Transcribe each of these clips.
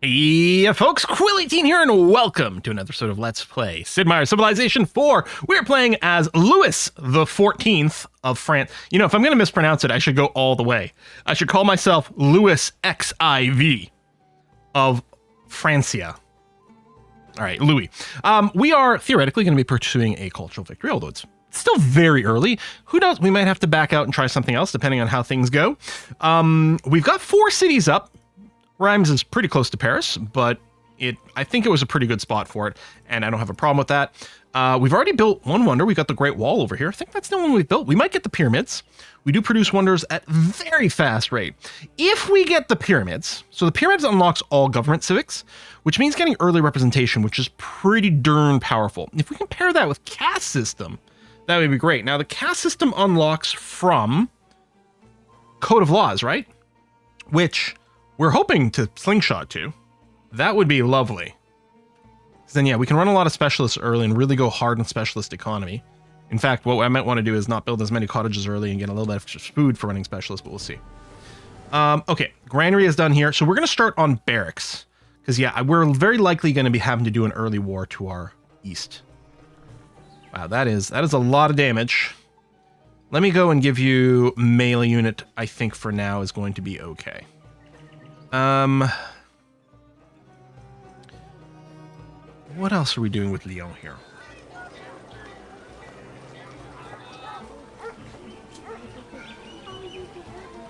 Hey folks, Quill18 here, and welcome to another episode of Let's Play Sid Meier's Civilization 4. We're playing as Louis the 14th of France. You know, if I'm going to mispronounce it, I should go all the way. I should call myself Louis XIV of Francia. All right, Louis. We are theoretically going to be pursuing a cultural victory, although it's still very early. Who knows? We might have to back out and try something else, depending on how things go. We've got 4 cities up. Reims is pretty close to Paris, but I think it was a pretty good spot for it, and I don't have a problem with that. We've already built one wonder. We got the Great Wall over here. I think that's the one we've built. We might get the pyramids. We do produce wonders at very fast rate. If we get the pyramids, so the pyramids unlocks all government civics, which means getting early representation, which is pretty darn powerful. If we compare that with caste system, that would be great. Now, the caste system unlocks from Code of Laws, right? Which we're hoping to slingshot to. That would be lovely. Then yeah, we can run a lot of specialists early and really go hard on specialist economy. In fact, what I might want to do is not build as many cottages early and get a little bit of food for running specialists, but we'll see. Okay, granary is done here. So we're going to start on barracks. Because yeah, we're very likely going to be having to do an early war to our east. Wow, that is a lot of damage. Let me go and give you melee unit. I think for now is going to be okay. What else are we doing with Lyon here?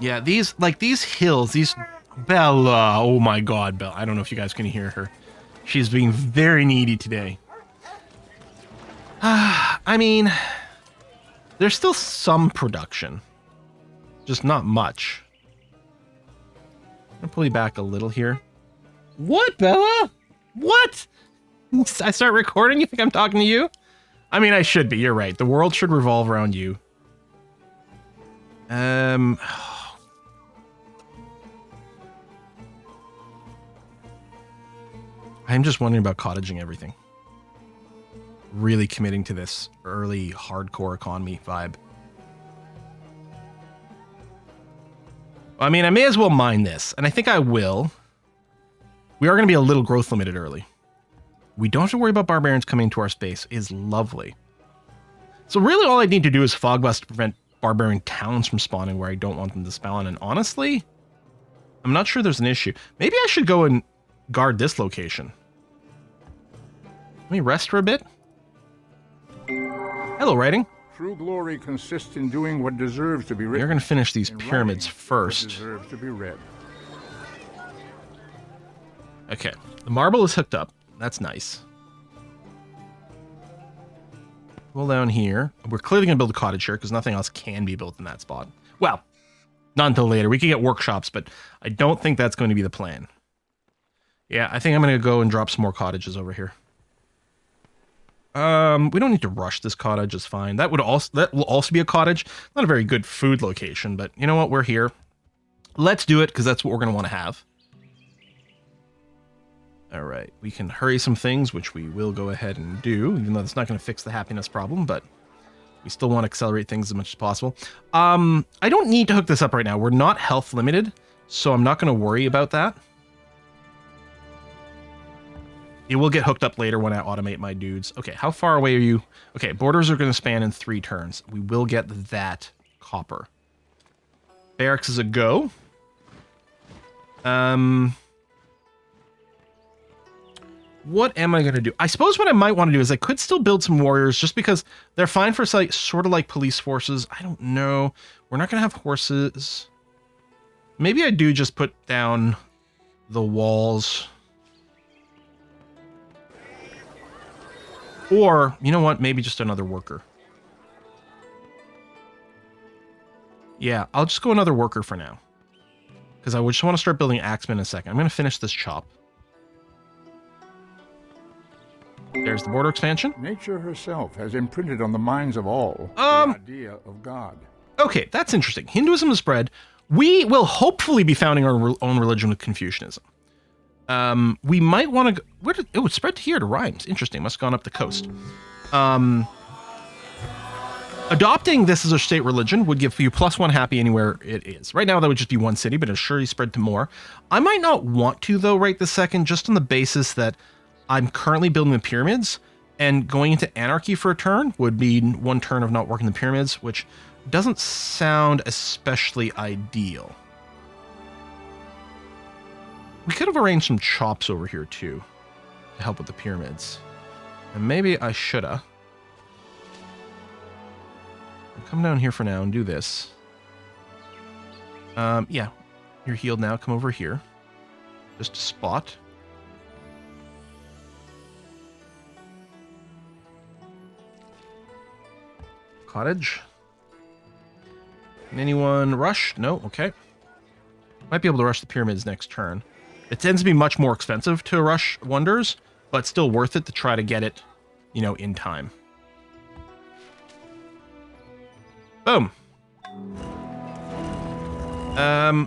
Yeah, these hills, Bella, oh my god, Bella. I don't know if you guys can hear her. She's being very needy today. I mean, there's still some production. Just not much. I'm gonna pull you back a little here. What, Bella? What? I start recording? You think I'm talking to you? I mean, I should be. You're right. The world should revolve around you. I'm just wondering about cottaging everything. Really committing to this early hardcore economy vibe. I mean, I may as well mine this, and I think I will. We are going to be a little growth limited early. We don't have to worry about barbarians coming into our space. Is lovely. So really all I need to do is fog bust to prevent barbarian towns from spawning where I don't want them to spawn, and honestly, I'm not sure there's an issue. Maybe I should go and guard this location. Let me rest for a bit. Hello, writing. True glory consists in doing what deserves to be written. You're going to finish these pyramids first. What deserves to be read. Okay, the marble is hooked up. That's nice. Well, down here, we're clearly going to build a cottage here because nothing else can be built in that spot. Well, not until later. We can get workshops, but I don't think that's going to be the plan. Yeah, I think I'm going to go and drop some more cottages over here. We don't need to rush this cottage. It's fine. That will also be a cottage. Not a very good food location, but you know what? We're here. Let's do it because that's what we're going to want to have. All right, we can hurry some things, which we will go ahead and do, even though it's not going to fix the happiness problem, but we still want to accelerate things as much as possible. I don't need to hook this up right now. We're not health limited, so I'm not going to worry about that. It will get hooked up later when I automate my dudes. Okay, how far away are you? Okay, borders are going to span in 3 turns. We will get that copper. Barracks is a go. What am I going to do? I suppose what I might want to do is I could still build some warriors just because they're fine for sort of like police forces. I don't know. We're not going to have horses. Maybe I do just put down the walls. Or, you know what? Maybe just another worker. Yeah, I'll just go another worker for now. Because I just want to start building axemen in a second. I'm going to finish this chop. There's the border expansion. Nature herself has imprinted on the minds of all the idea of God. Okay, that's interesting. Hinduism is spread. We will hopefully be founding our own religion with Confucianism. We might want to go... Where did... Oh, it spread to here to Reims. Interesting. Must have gone up the coast. Adopting this as a state religion would give you +1 happy anywhere it is. Right now, that would just be one city, but it's sure you spread to more. I might not want to, though, right this second, just on the basis that I'm currently building the pyramids, and going into anarchy for a turn would mean 1 turn of not working the pyramids, which doesn't sound especially ideal. We could have arranged some chops over here, too, to help with the pyramids. And maybe I shoulda. Come down here for now and do this. Yeah, you're healed now. Come over here. Just a spot. Cottage. Can anyone rush? No? Okay. Might be able to rush the pyramids next turn. It tends to be much more expensive to rush wonders, but still worth it to try to get it, you know, in time. Boom. I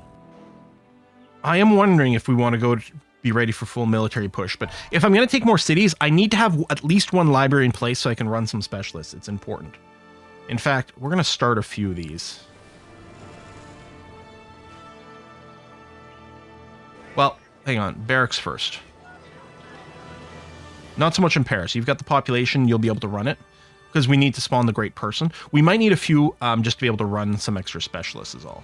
am wondering if we want to go be ready for full military push, but if I'm going to take more cities, I need to have at least 1 library in place so I can run some specialists. It's important. In fact, we're going to start a few of these. Well, hang on. Barracks first. Not so much in Paris. You've got the population. You'll be able to run it. Because we need to spawn the great person. We might need a few just to be able to run some extra specialists is all.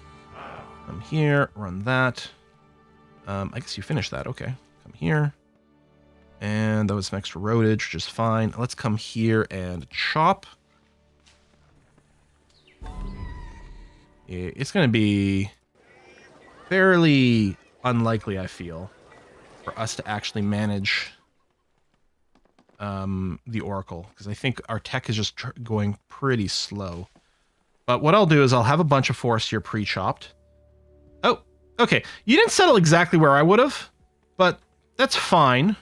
Come here, run that. I guess you finished that. Okay. Come here. And that was some extra roadage, which is fine. Let's come here and chop. It's going to be fairly unlikely, I feel, for us to actually manage the Oracle, because I think our tech is just going pretty slow. But what I'll do is I'll have a bunch of forests here pre-chopped. Oh, okay. You didn't settle exactly where I would have, but that's fine.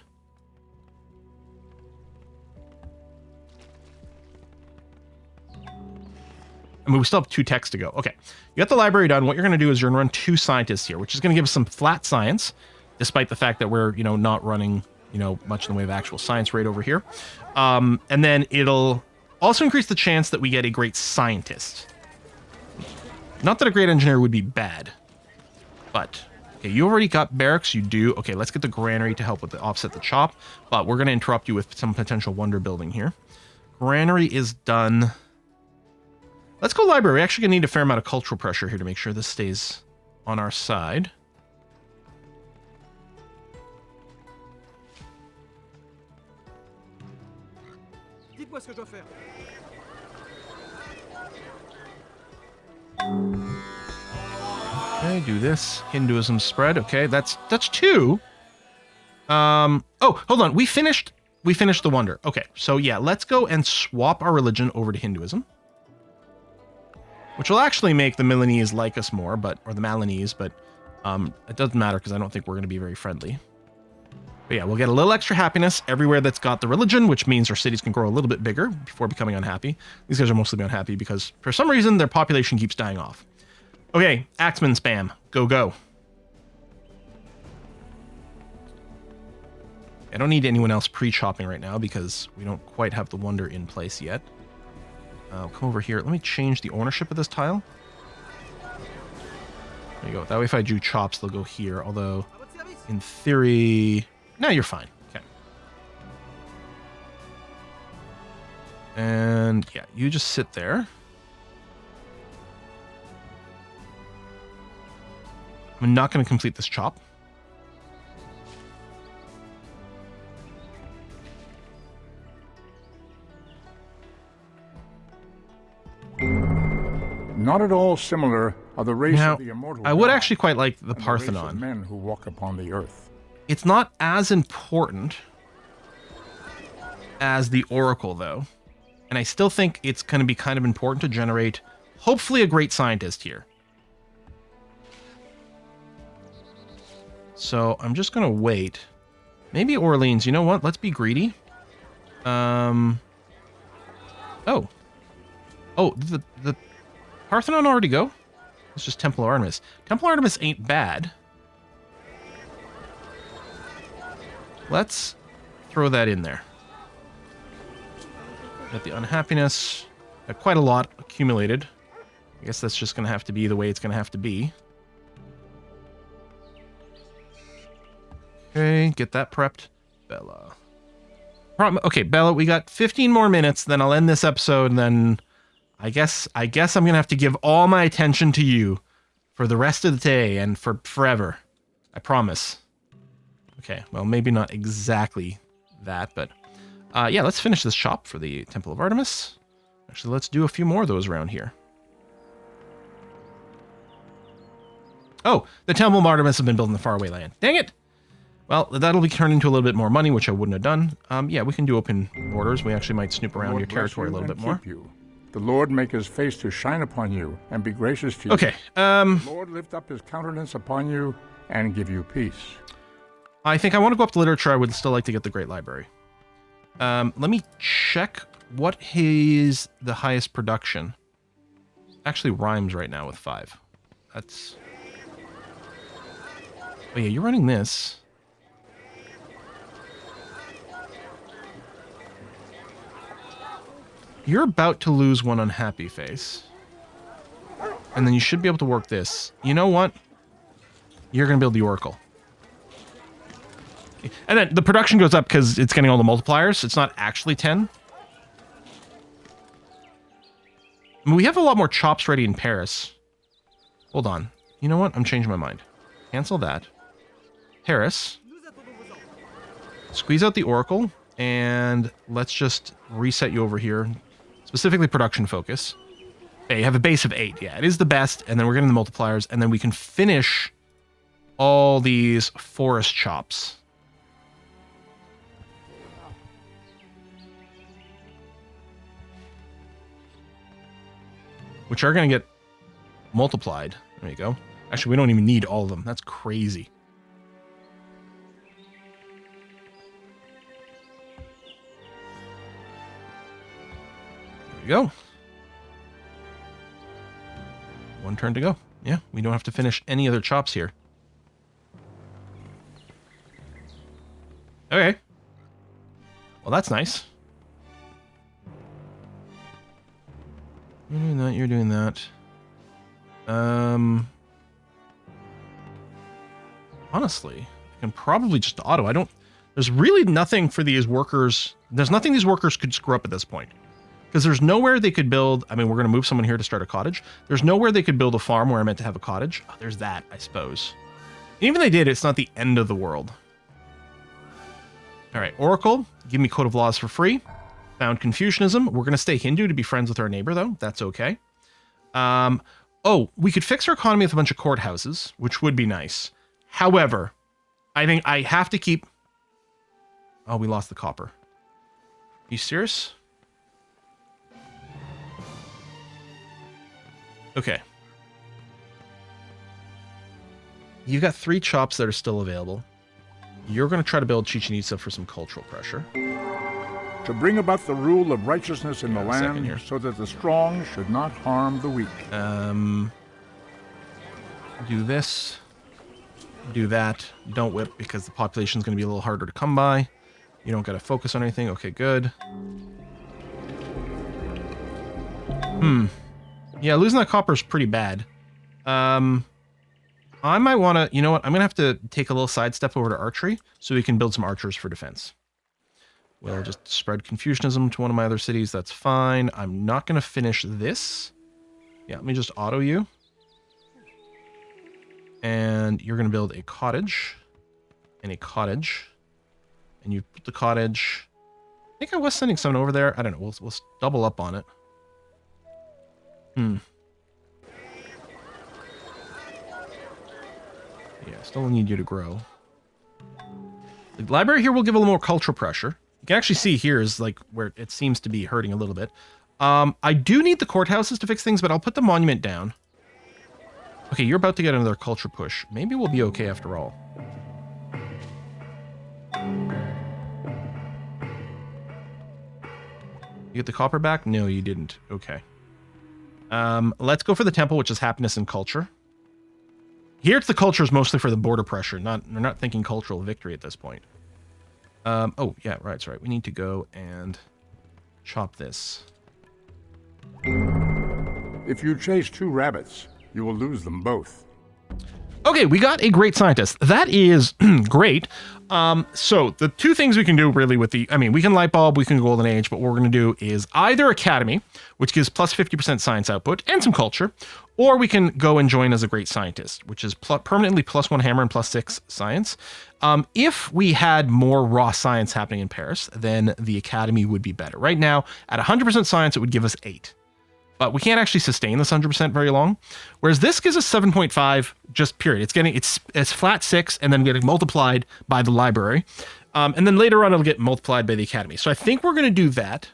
I mean, we still have 2 techs to go. Okay. You got the library done. What you're going to do is you're going to run 2 scientists here, which is going to give us some flat science, despite the fact that we're, you know, not running, you know, much in the way of actual science rate over here. And then it'll also increase the chance that we get a great scientist. Not that a great engineer would be bad, but okay, you already got barracks. You do. Okay, let's get the granary to help with the offset the chop, but we're going to interrupt you with some potential wonder building here. Granary is done. Let's go library. We're actually going to need a fair amount of cultural pressure here to make sure this stays on our side. Dites-moi ce que je dois faire. Okay, do this. Hinduism spread. Okay, that's 2. Oh, hold on. We finished the wonder. Okay, so yeah, let's go and swap our religion over to Hinduism, which will actually make the Milanese like us more, or the Malinese, but it doesn't matter because I don't think we're going to be very friendly. But yeah, we'll get a little extra happiness everywhere that's got the religion, which means our cities can grow a little bit bigger before becoming unhappy. These guys are mostly unhappy because for some reason their population keeps dying off. Okay, Axeman spam. Go, go. I don't need anyone else pre-chopping right now because we don't quite have the wonder in place yet. I'll come over here. Let me change the ownership of this tile. There you go. That way if I do chops, they'll go here. Although, in theory... No, you're fine. Okay. And, yeah, you just sit there. I'm not going to complete this chop. Not at all similar are the race Now, of the immortal I would God actually quite like the and the race of Parthenon. men who walk upon the earth. It's not as important as the Oracle, though. And I still think it's going to be kind of important to generate, hopefully, a great scientist here. So I'm just going to wait. Maybe Orleans. You know what? Let's be greedy. Oh. Oh, the Parthenon already go? It's just Temple of Artemis. Temple of Artemis ain't bad. Let's throw that in there. Got the unhappiness. Quite a lot accumulated. I guess that's just going to have to be the way it's going to have to be. Okay, get that prepped. Bella. Okay, Bella, we got 15 more minutes, then I'll end this episode, and then I guess I'm going to have to give all my attention to you for the rest of the day and for forever. I promise. Okay, well, maybe not exactly that, but yeah, let's finish this shop for the Temple of Artemis. Actually, let's do a few more of those around here. Oh, the Temple of Artemis have been built in the faraway land. Dang it! Well, that'll be turned into a little bit more money, which I wouldn't have done. Yeah, we can do open borders. We actually might snoop around your territory a little bit more. You. The Lord make his face to shine upon you and be gracious to you. Okay. The Lord lift up his countenance upon you and give you peace. I think I want to go up to literature. I would still like to get the Great Library. Let me check what is the highest production. Actually rhymes right now with 5. That's... Oh yeah, you're running this. You're about to lose one unhappy face. And then you should be able to work this. You know what? You're going to build the Oracle. And then the production goes up because it's getting all the multipliers. It's not actually 10. I mean, we have a lot more chops ready in Paris. Hold on. You know what? I'm changing my mind. Cancel that. Paris. Squeeze out the Oracle. And let's just reset you over here. Specifically production focus. Okay, you have a base of 8. Yeah, it is the best. And then we're getting the multipliers. And then we can finish all these forest chops. Which are going to get multiplied. There you go. Actually, we don't even need all of them. That's crazy. There we go. One turn to go. Yeah, we don't have to finish any other chops here. Okay. Well, that's nice. You're doing that, you're doing that. Honestly, I can probably just auto. There's really nothing for these workers. There's nothing these workers could screw up at this point. Because there's nowhere they could build. I mean, we're going to move someone here to start a cottage. There's nowhere they could build a farm where I meant to have a cottage. Oh, there's that, I suppose. Even if they did, it's not the end of the world. All right, Oracle, give me Code of Laws for free. Found Confucianism. We're going to stay Hindu to be friends with our neighbor, though. That's okay. Oh, we could fix our economy with a bunch of courthouses, which would be nice. However, I think I have to keep... Oh, we lost the copper. Are you serious? Okay. You've got 3 chops that are still available. You're going to try to build Chichen Itza for some cultural pressure. To bring about the rule of righteousness in the land, so that the strong should not harm the weak. Do this. Do that. Don't whip because the population is going to be a little harder to come by. You don't got to focus on anything. Okay, good. Yeah, losing that copper is pretty bad. I might want to... You know what? I'm going to have to take a little sidestep over to archery so we can build some archers for defense. We'll just spread Confucianism to one of my other cities. That's fine. I'm not going to finish this. Yeah, let me just auto you. And you're going to build a cottage. And a cottage. And you put the cottage... I think I was sending someone over there. I don't know. We'll double up on it. Yeah, still need you to grow. The library here will give a little more cultural pressure. You can actually see here is like where it seems to be hurting a little bit. I do need the courthouses to fix things, but I'll put the monument down. Okay, you're about to get another culture push. Maybe we'll be okay after all. You get the copper back? No, you didn't. Okay. Let's go for the temple, which is happiness and culture. Here, it's the culture is mostly for the border pressure. We're not thinking cultural victory at this point. Oh, yeah, right, that's right. We need to go and chop this. If you chase 2 rabbits, you will lose them both. Okay, we got a great scientist. That is great. So the 2 things we can do really with the, we can light bulb, we can golden age, but what we're going to do is either academy, which gives plus 50% science output and some culture, or we can go and join as a great scientist, which is permanently plus 1 hammer and plus 6 science. If we had more raw science happening in Paris, then the academy would be better. Right now, at 100% science, it would give us 8. But we can't actually sustain this 100% very long. Whereas this gives us 7.5 just period. It's flat 6 and then getting multiplied by the library. And then later on it'll get multiplied by the academy. So I think we're going to do that.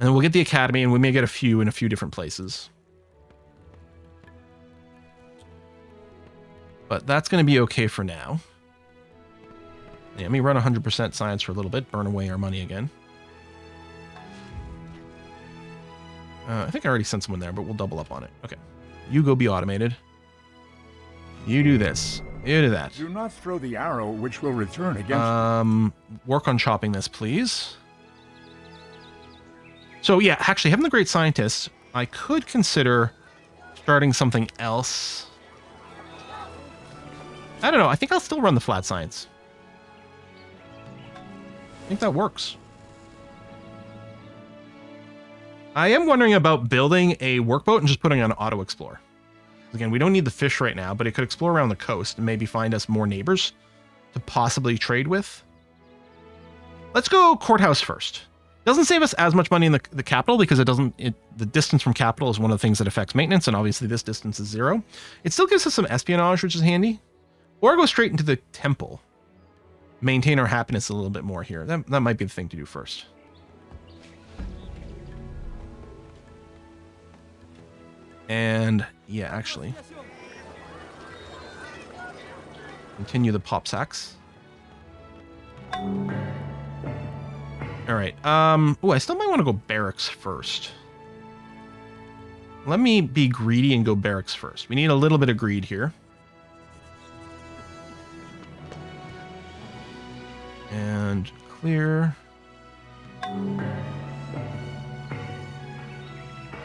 And then we'll get the academy and we may get a few in a few different places. But that's going to be okay for now. Yeah, let me run 100% science for a little bit, burn away our money again. I think I already sent someone there, but we'll double up on it. Okay. You go be automated. You do this. You do that. Do not throw the arrow, which will return against you. Work on chopping this, please. So, yeah, actually, having the great scientists, I could consider starting something else. I don't know. I think I'll still run the flat science. I think that works. I am wondering about building a workboat and just putting on auto explore. Again, we don't need the fish right now, but it could explore around the coast and maybe find us more neighbors to possibly trade with. Let's go courthouse first. Doesn't save us as much money in the capital because the distance from capital is one of the things that affects maintenance, and obviously this distance is 0. It still gives us some espionage, which is handy. Or go straight into the temple. Maintain our happiness a little bit more here. That might be the thing to do first. And yeah, actually, continue the pop sacks. All right. Oh, I still might want to go barracks first. Let me be greedy and go barracks first. We need a little bit of greed here. And clear.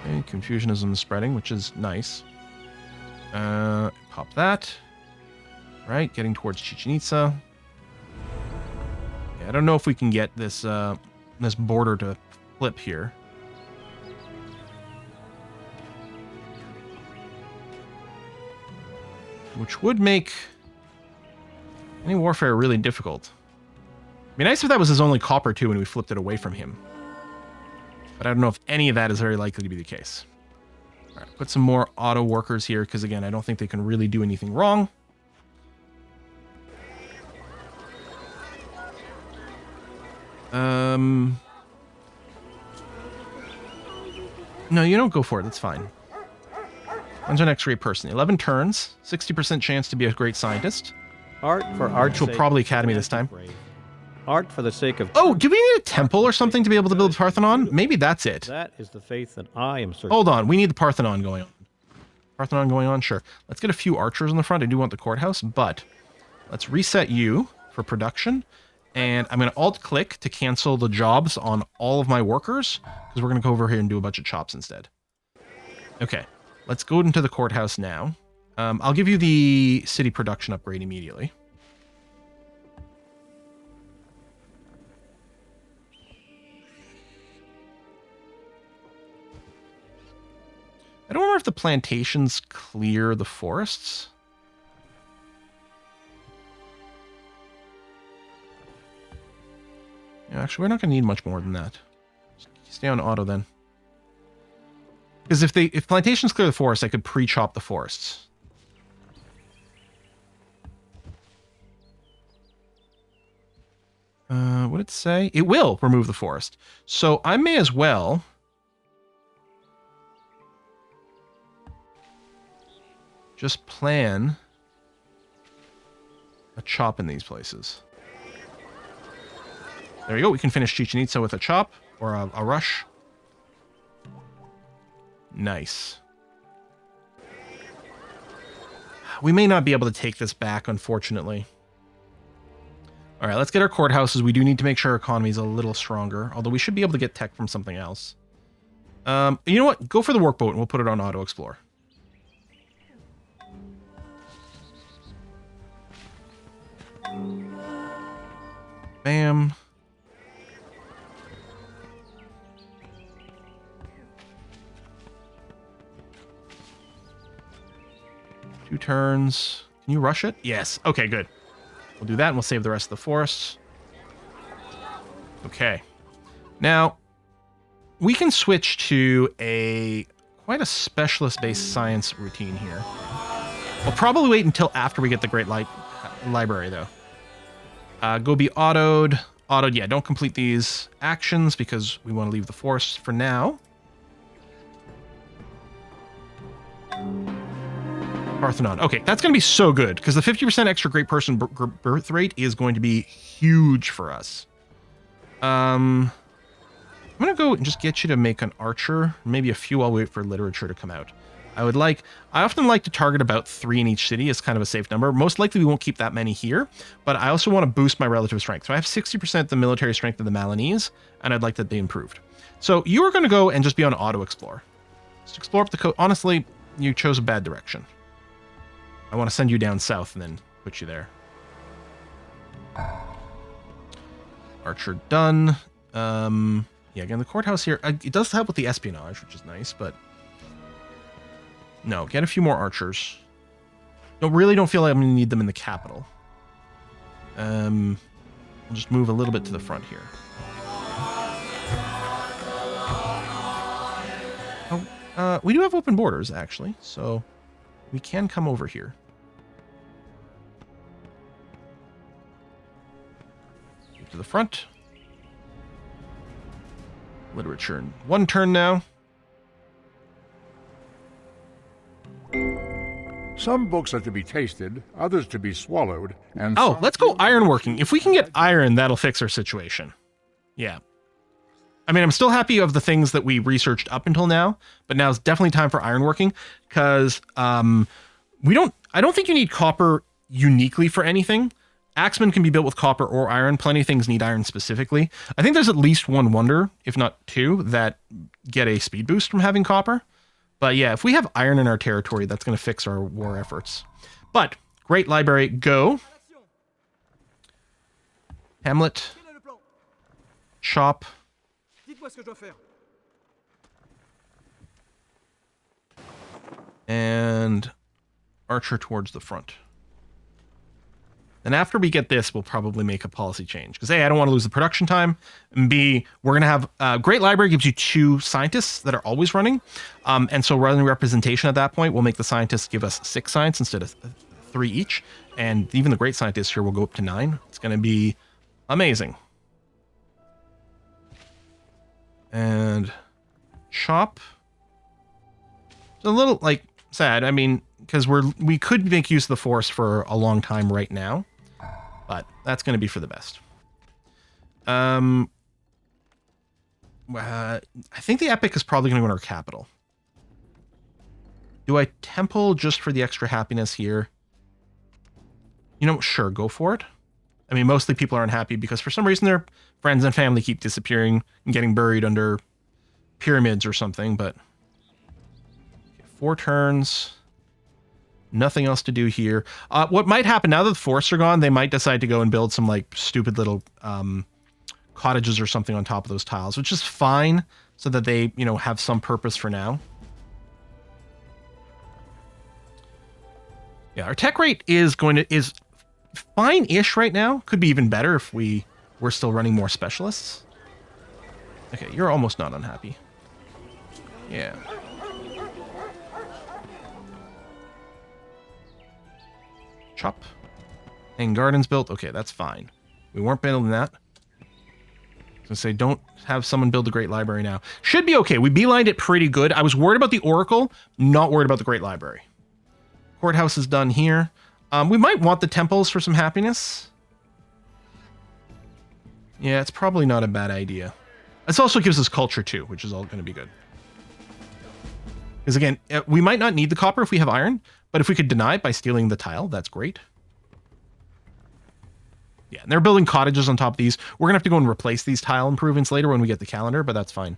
Okay, confusionism is spreading, which is nice. Pop that. Right, getting towards Chichen Itza. Yeah, I don't know if we can get this this border to flip here. Which would make any warfare really difficult. It'd be nice if that was his only copper too and we flipped it away from him. But I don't know if any of that is very likely to be the case. All right, put some more auto workers here because, again, I don't think they can really do anything wrong. No, you don't go for it. That's fine. When's our next great person? 11 turns, 60% chance to be a great scientist. Art for art's Which will sake, probably academy this time. Art for the sake of... Oh, do we need a temple or something to be able to build Parthenon? Maybe that's it. That is the faith that I am searching. Hold on, we need the Parthenon going on. Parthenon going on, sure. Let's get a few archers in the front. I do want the courthouse, but let's reset you for production. And I'm going to alt-click to cancel the jobs on all of my workers, because we're going to go over here and do a bunch of chops instead. Okay, let's go into the courthouse now. I'll give you the city production upgrade immediately. I don't remember if the plantations clear the forests. Yeah, actually, we're not going to need much more than that. Stay on auto then. Because if plantations clear the forest, I could pre-chop the forests. What did it say? It will remove the forest. So I may as well... just plan a chop in these places. There you go. We can finish Chichen Itza with a chop or a rush. Nice. We may not be able to take this back, unfortunately. All right, let's get our courthouses. We do need to make sure our economy is a little stronger, although we should be able to get tech from something else. You know what? Go for the workboat and we'll put it on auto explore. Bam. Two turns. Can you rush it? Yes. Okay, good. We'll do that and we'll save the rest of the forests. Okay. Now, we can switch to quite a specialist-based science routine here. We'll probably wait until after we get the Great Library, though. Go be autoed. Autoed, yeah, don't complete these actions because we want to leave the forest for now. Parthenon. Okay, that's going to be so good because the 50% extra great person birth rate is going to be huge for us. I'm going to go and just get you to make an archer. Maybe a few while we wait for literature to come out. I often like to target about 3 in each city as kind of a safe number. Most likely we won't keep that many here, but I also want to boost my relative strength. So I have 60% the military strength of the Malinese, and I'd like that they improved. So you are going to go and just be on auto explore. Just explore up the coast. Honestly, you chose a bad direction. I want to send you down south and then put you there. Archer done. Yeah, again, the courthouse here, it does help with the espionage, which is nice, but no, get a few more archers. Really don't feel like I'm going to need them in the capital. We'll just move a little bit to the front here. Oh, we do have open borders, actually, so we can come over here. Move to the front. Literature in 1 turn now. Some books are to be tasted, others to be swallowed, and let's go ironworking. If we can get iron, that'll fix our situation. Yeah. I mean, I'm still happy of the things that we researched up until now, but now it's definitely time for ironworking because I don't think you need copper uniquely for anything. Axemen can be built with copper or iron. Plenty of things need iron specifically. I think there's at least 1 wonder, if not 2, that get a speed boost from having copper. But yeah, if we have iron in our territory, that's going to fix our war efforts. But, Great Library, go. Hamlet. Chop. And Archer towards the front. And after we get this, we'll probably make a policy change. Because A, I don't want to lose the production time. And B, we're going to have... Great Library gives you 2 scientists that are always running. And so rather than representation at that point, we'll make the scientists give us 6 science instead of 3 each. And even the great scientists here will go up to 9. It's going to be amazing. And Chop. It's a little, like, sad. I mean, because we could make use of the forest for a long time right now. But that's going to be for the best. I think the epic is probably going to go in our capital. Do I temple just for the extra happiness here? You know, sure, go for it. I mean, mostly people are unhappy because for some reason their friends and family keep disappearing and getting buried under pyramids or something, but... 4 turns... Nothing else to do here. What might happen now that the forests are gone, they might decide to go and build some like stupid little cottages or something on top of those tiles, which is fine so that they, you know, have some purpose for now. Yeah, our tech rate is fine-ish right now. Could be even better if we were still running more specialists. Okay, you're almost not unhappy. Yeah. Chop. And gardens built. Okay, that's fine. We weren't building that. I was gonna say, don't have someone build the Great Library now. Should be okay. We beelined it pretty good. I was worried about the Oracle, not worried about the Great Library. Courthouse is done here. We might want the temples for some happiness. Yeah, it's probably not a bad idea. This also gives us culture too, which is all going to be good. Because again, we might not need the copper if we have iron, but if we could deny it by stealing the tile, that's great. Yeah, and they're building cottages on top of these. We're going to have to go and replace these tile improvements later when we get the calendar, but that's fine.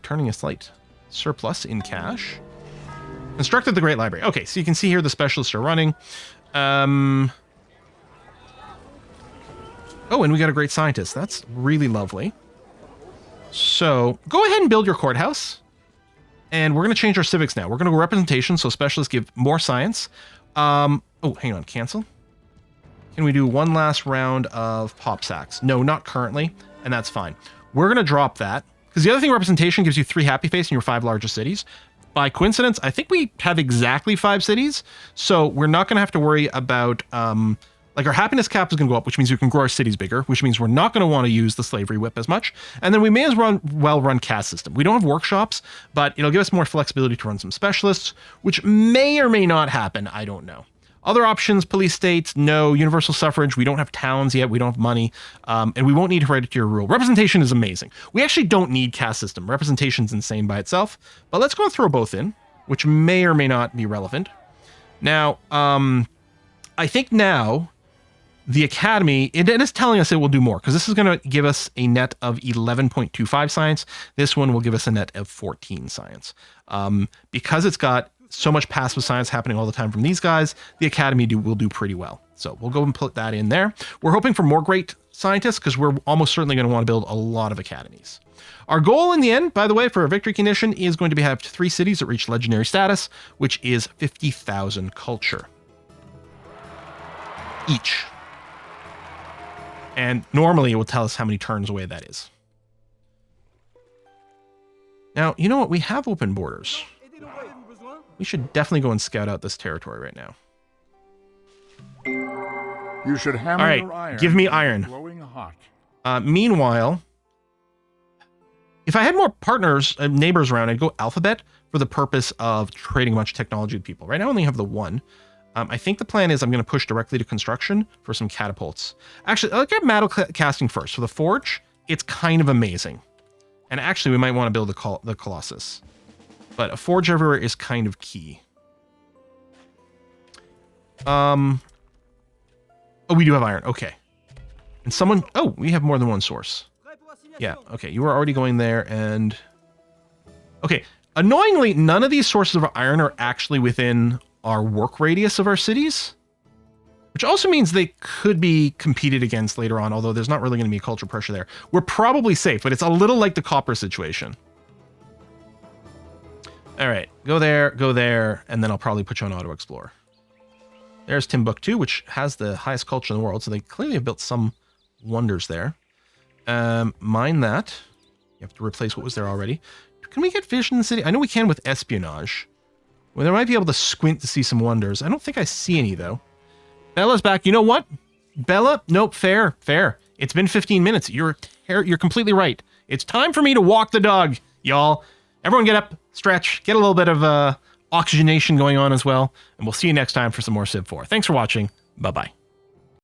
Turning a slight surplus in cash. Constructed the Great Library. Okay, so you can see here the specialists are running. Oh, and we got a great scientist. That's really lovely. So go ahead and build your courthouse. And we're going to change our civics now. We're going to go representation, so specialists give more science. Oh, hang on, cancel. Can we do one last round of pop sacks? No, not currently, and that's fine. We're going to drop that, because the other thing, representation gives you 3 happy face in your 5 largest cities. By coincidence, I think we have exactly 5 cities, so we're not going to have to worry about... like our happiness cap is going to go up, which means we can grow our cities bigger, which means we're not going to want to use the slavery whip as much. And then we may as well run caste system. We don't have workshops, but it'll give us more flexibility to run some specialists, which may or may not happen. I don't know. Other options, police states, no. Universal suffrage, we don't have towns yet. We don't have money. And we won't need hereditary rule. Representation is amazing. We actually don't need caste system. Representation's insane by itself. But let's go and throw both in, which may or may not be relevant. Now, I think now... the Academy, it is telling us it will do more, because this is going to give us a net of 11.25 science. This one will give us a net of 14 science. Because it's got so much passive science happening all the time from these guys, the Academy will do pretty well. So we'll go and put that in there. We're hoping for more great scientists, because we're almost certainly going to want to build a lot of academies. Our goal in the end, by the way, for a victory condition is going to be have 3 cities that reach legendary status, which is 50,000 culture each. And normally it will tell us how many turns away that is. Now, you know what? We have open borders. We should definitely go and scout out this territory right now. You should hammer All right, your iron. give me iron. Glowing hot. Meanwhile, if I had more partners, neighbors around, I'd go alphabet for the purpose of trading a bunch of technology with people. Right now I only have the 1. I think the plan is I'm going to push directly to construction for some catapults. Actually, I'll get metal casting first. For the forge, it's kind of amazing. And actually, we might want to build the Colossus. But a forge everywhere is kind of key. Oh, we do have iron. Okay. And someone... oh, we have more than one source. Yeah, okay. You were already going there and... okay. Annoyingly, none of these sources of iron are actually within... our work radius of our cities, which also means they could be competed against later on, although there's not really going to be culture pressure there. We're probably safe, but it's a little like the copper situation. All right, go there, and then I'll probably put you on Auto Explorer. There's Timbuktu, which has the highest culture in the world, so they clearly have built some wonders there. Mine that. You have to replace what was there already. Can we get fish in the city? I know we can with espionage. Well, they might be able to squint to see some wonders. I don't think I see any, though. Bella's back. You know what? Bella? Nope, fair. It's been 15 minutes. You're completely right. It's time for me to walk the dog, y'all. Everyone get up, stretch, get a little bit of oxygenation going on as well. And we'll see you next time for some more Civ 4. Thanks for watching. Bye-bye.